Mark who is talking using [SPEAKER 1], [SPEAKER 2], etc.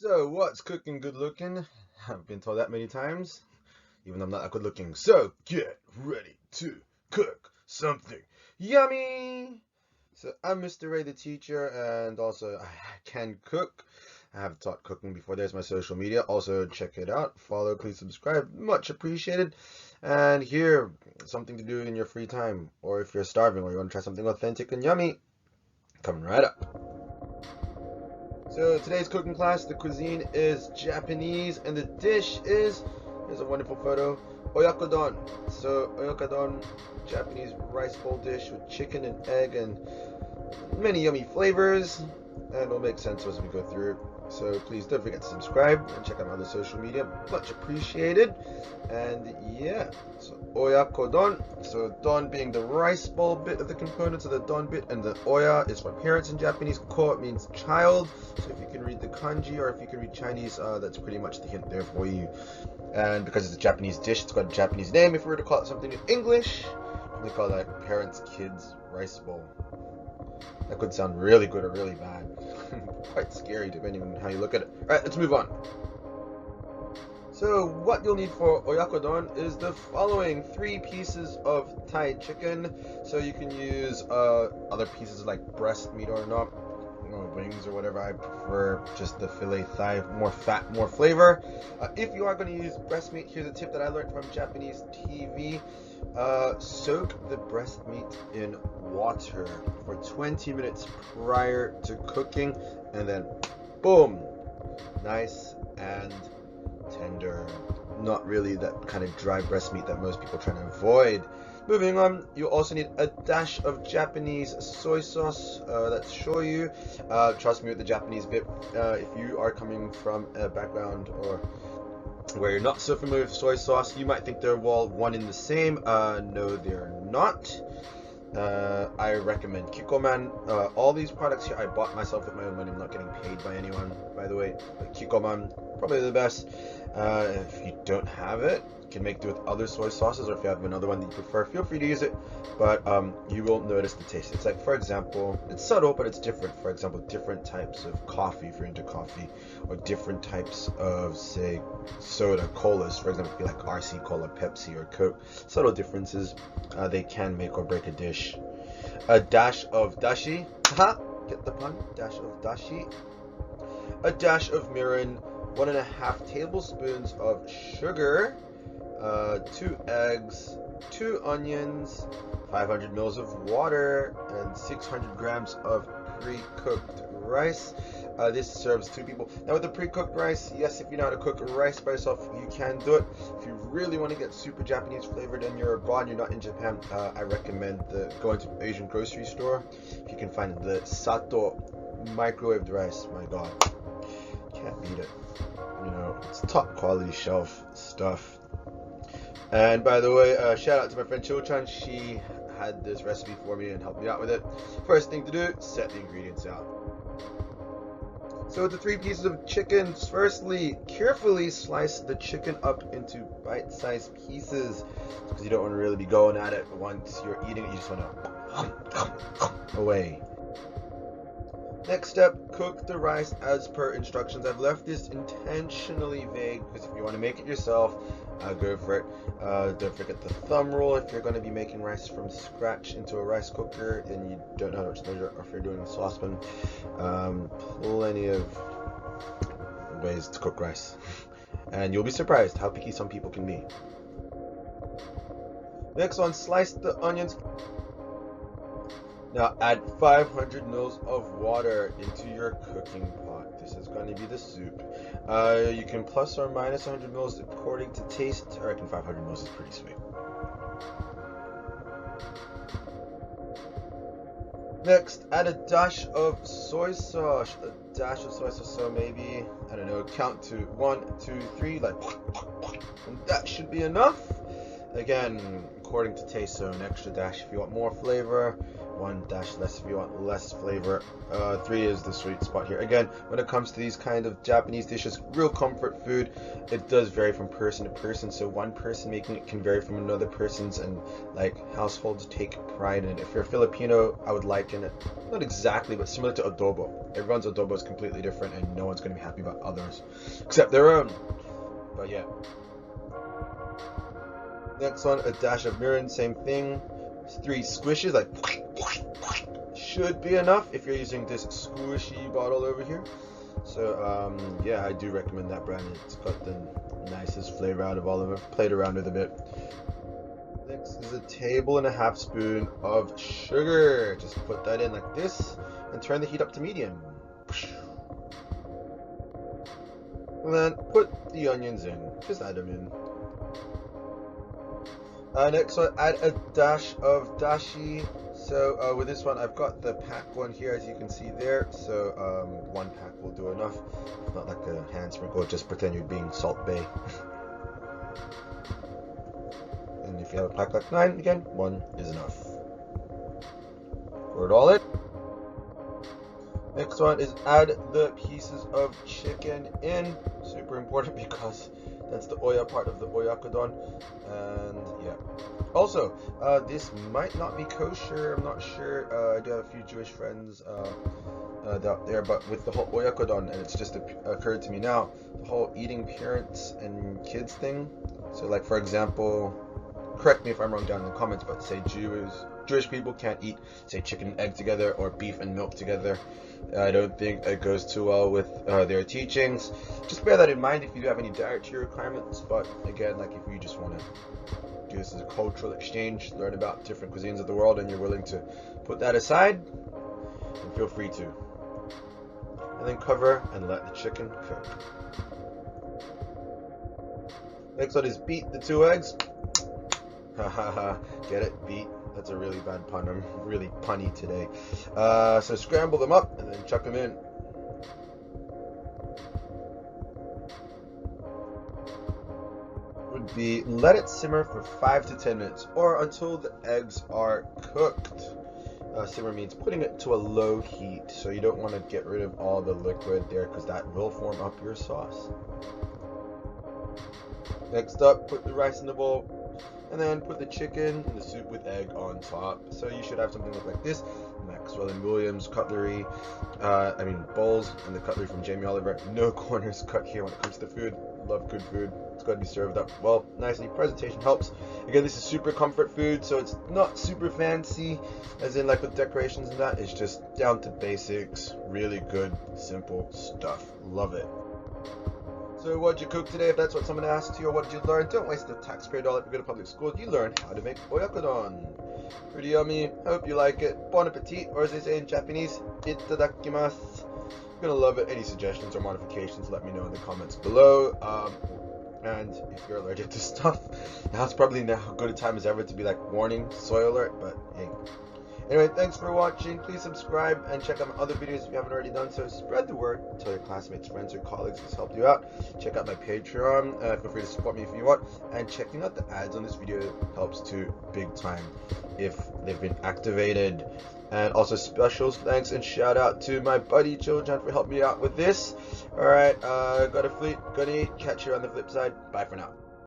[SPEAKER 1] So, what's cooking good looking? I've been told that many times, even though I'm not that good looking. So, get ready to cook something yummy! So, I'm MrRAYtheteacher, and also I can cook. I have taught cooking before. There's my social media. Also, check it out. Follow, please subscribe. Much appreciated. And here, something to do in your free time, or if you're starving or you want to try something authentic and yummy, coming right up. So today's cooking class, the cuisine is Japanese, and the dish is, here's a wonderful photo, OYAKODON. So OYAKODON, Japanese rice bowl dish with chicken and egg and many yummy flavors, and it'll make sense as we go through. So please don't forget to subscribe and check out my other social media, much appreciated. And yeah, so OYAKODON, so don being the rice bowl bit of the components of the don bit, and the oya is for parents in Japanese, ko means child, so if you can read the kanji or if you can read Chinese, that's pretty much the hint there for you. And because it's a Japanese dish, it's got a Japanese name. If we were to call it something in English, we call that parents kids rice bowl. That could sound really good or really bad. Quite scary depending on how you look at it. Alright, let's move on. So what you'll need for OYAKODON is the following: 3 pieces of Thai chicken. So you can use other pieces like breast meat or not, wings or whatever. I prefer just the filet thigh, more fat, more flavor. If you are going to use breast meat, here's a tip that I learned from Japanese TV. Soak the breast meat in water for 20 minutes prior to cooking, and then boom, nice and tender. Not really that kind of dry breast meat that most people try to avoid. Moving on, you also need a dash of Japanese soy sauce, that's shoyu. Trust me with the Japanese bit, if you are coming from a background or where you're not so familiar with soy sauce, you might think they're all one and the same. No, they're not. I recommend Kikkoman. All these products here I bought myself with my own money. I'm not getting paid by anyone, by the way. But Kikkoman, probably the best. If you don't have it, you can make do with other soy sauces, or if you have another one that you prefer, feel free to use it. But you will notice the taste. It's like, for example, it's subtle, but it's different. For example, different types of coffee, if you're into coffee, or different types of, say, soda, colas. For example, if you like RC Cola, Pepsi, or Coke, subtle differences, they can make or break a dish. A dash of dashi, get the pun, dash of dashi. A dash of mirin, 1.5 tablespoons of sugar, 2 eggs, 2 onions, 500 mils of water, and 600 grams of pre-cooked rice. This serves 2 people. Now with the pre-cooked rice, yes, if you know how to cook rice by yourself, you can do it. If you really want to get super Japanese flavored and you're abroad, you're not in Japan, I recommend going to an Asian grocery store. If you can find the Sato microwaved rice, my god, can't beat it. You know, it's top quality shelf stuff. And by the way, shout out to my friend CHILL chan. She had this recipe for me and helped me out with it. First thing to do, set the ingredients out. So with the 3 pieces of chicken, firstly, carefully slice the chicken up into bite-sized pieces, because you don't want to really be going at it once you're eating it. You just want to away. Next step, cook the rice as per instructions. I've left this intentionally vague because if you want to make it yourself, go for it. Don't forget the thumb rule. If you're going to be making rice from scratch into a rice cooker and you don't know how much to measure, or if you're doing a saucepan, plenty of ways to cook rice. And you'll be surprised how picky some people can be. Next one, slice the onions. Now add 500 mils of water into your cooking pot. This is going to be the soup. You can plus or minus 100 mils according to taste. I reckon 500 mils is pretty sweet. Next, add a dash of soy sauce. A dash of soy sauce, so maybe, I don't know, count to 1, 2, 3, like, and that should be enough. Again, according to taste, so an extra dash if you want more flavor. 1 dash less if you want less flavor. 3 is the sweet spot here. Again, when it comes to these kind of Japanese dishes, real comfort food, it does vary from person to person. So one person making it can vary from another person's, and like households take pride in it. If you're Filipino, I would liken it, not exactly, but similar to adobo. Everyone's adobo is completely different, and no one's going to be happy about others except their own. But yeah. Next one, a dash of mirin, same thing. 3 squishes, like should be enough if you're using this squishy bottle over here. So yeah, I do recommend that brand. It's got the nicest flavor out of all of them. Played around with a bit. Next is a 1.5 tablespoons of sugar. Just put that in like this and turn the heat up to medium. And then put the onions in. Just add them in. Next one, add a dash of dashi. So with this one, I've got the pack one here, as you can see there. So 1 pack will do enough. It's not like a hand sprinkle, just pretend you're being Salt Bay. And if you have a pack like 9, again, 1 is enough. Pour it all in. Next one is add the pieces of chicken in. Super important because that's the Oya part of the Oyakodon. And yeah. Also, this might not be kosher. I'm not sure. I do have a few Jewish friends out there, but with the whole Oyakodon, and it's just occurred to me now, the whole eating parents and kids thing. So like, for example, correct me if I'm wrong down in the comments, but say Jewish people can't eat, say, chicken and egg together or beef and milk together. I don't think it goes too well with their teachings. Just bear that in mind if you do have any dietary requirements. But again, like if you just want to do this as a cultural exchange, learn about different cuisines of the world, and you're willing to put that aside, then feel free to. And then cover and let the chicken cook. Next one is beat the 2 eggs. Ha ha ha, get it? Beat. That's a really bad pun. I'm really punny today. So scramble them up and then chuck them in. Would be let it simmer for 5 to 10 minutes or until the eggs are cooked. Simmer means putting it to a low heat, so you don't want to get rid of all the liquid there because that will form up your sauce. Next up, put the rice in the bowl. And then put the chicken in the soup with egg on top. So you should have something look like this. Maxwell & Williams cutlery, bowls, and the cutlery from Jamie Oliver. No corners cut here when it comes to food. Love good food. It's got to be served up well, nicely. Presentation helps. Again, this is super comfort food, so it's not super fancy, as in like with decorations and that. It's just down to basics. Really good, simple stuff. Love it. So what'd you cook today? If that's what someone asked you, or what did you learn? Don't waste the taxpayer dollar if you go to public school. You learn how to make oyakodon. Pretty yummy. I hope you like it. Bon appetit, or as they say in Japanese, itadakimasu. I'm gonna love it. Any suggestions or modifications, let me know in the comments below. And if you're allergic to stuff, now's probably now as good a time as ever to be like, warning, soy alert, but hey. Anyway, thanks for watching. Please subscribe and check out my other videos if you haven't already done so. Spread the word. Tell your classmates, friends, or colleagues this helped you out. Check out my Patreon. Feel free to support me if you want. And checking out the ads on this video helps too, big time, if they've been activated. And also special thanks and shout out to my buddy CHILL Chan for helping me out with this. Alright, gotta fleet, gotta eat. Catch you on the flip side. Bye for now.